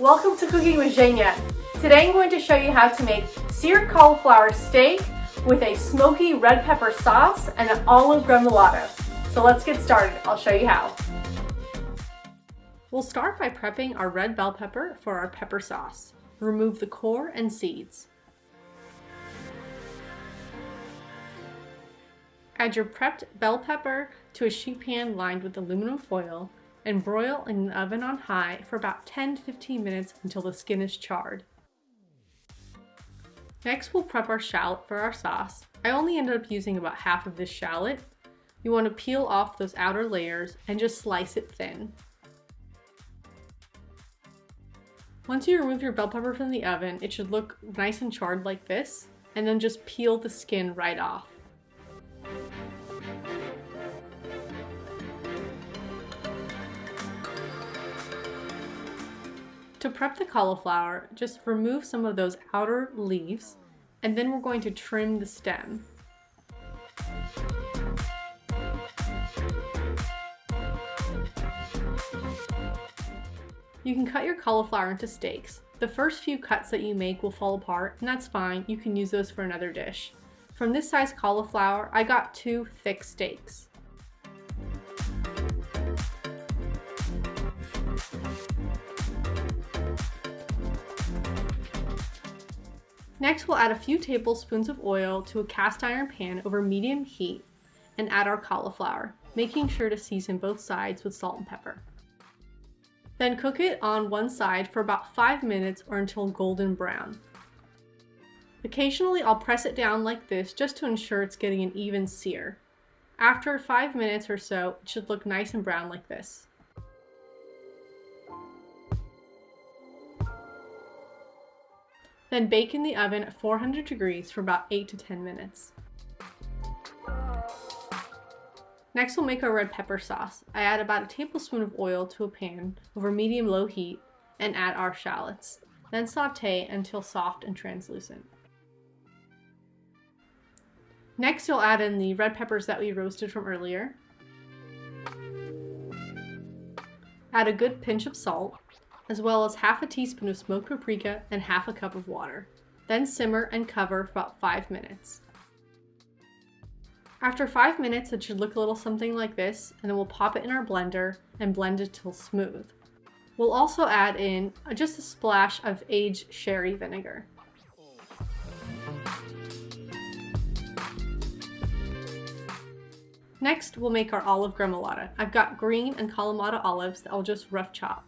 Welcome to Cooking with Zhenya. Today I'm going to show you how to make seared cauliflower steak with a smoky red pepper sauce and an olive gremolata. So let's get started. I'll show you how. We'll start by prepping our red bell pepper for our pepper sauce. Remove the core and seeds. Add your prepped bell pepper to a sheet pan lined with aluminum foil and broil in the oven on high for about 10 to 15 minutes until the skin is charred. Next, we'll prep our shallot for our sauce. I only ended up using about half of this shallot. You want to peel off those outer layers and just slice it thin. Once you remove your bell pepper from the oven, it should look nice and charred like this, and then just peel the skin right off. To prep the cauliflower, just remove some of those outer leaves, and then we're going to trim the stem. You can cut your cauliflower into steaks. The first few cuts that you make will fall apart, and that's fine. You can use those for another dish. From this size cauliflower, I got 2 thick steaks. Next, we'll add a few tablespoons of oil to a cast iron pan over medium heat and add our cauliflower, making sure to season both sides with salt and pepper. Then cook it on one side for about 5 minutes or until golden brown. Occasionally, I'll press it down like this just to ensure it's getting an even sear. After 5 minutes or so, it should look nice and brown like this. Then bake in the oven at 400 degrees for about 8 to 10 minutes. Next, we'll make our red pepper sauce. I add about a tablespoon of oil to a pan over medium-low heat and add our shallots. Then saute until soft and translucent. Next, you'll add in the red peppers that we roasted from earlier. Add a good pinch of salt, as well as half a teaspoon of smoked paprika and half a cup of water. Then simmer and cover for about 5 minutes. After 5 minutes, it should look a little something like this, and then we'll pop it in our blender and blend it till smooth. We'll also add in just a splash of aged sherry vinegar. Next, we'll make our olive gremolata. I've got green and Kalamata olives that I'll just rough chop.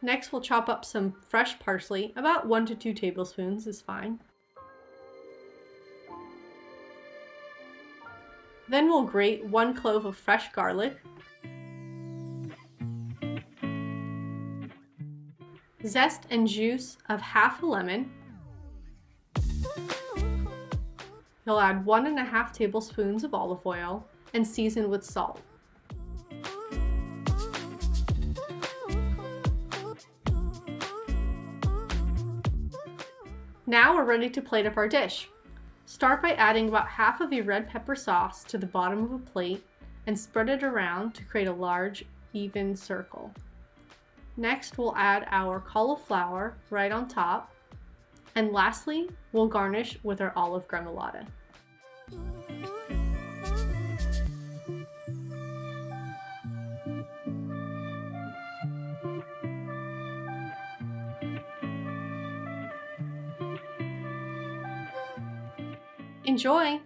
Next, we'll chop up some fresh parsley, about 1 to 2 tablespoons is fine. Then we'll grate 1 clove of fresh garlic, zest and juice of half a lemon. You'll add 1.5 tablespoons of olive oil and season with salt. Now we're ready to plate up our dish. Start by adding about half of your red pepper sauce to the bottom of a plate and spread it around to create a large, even circle. Next, we'll add our cauliflower right on top. And lastly, we'll garnish with our olive gremolata. Enjoy!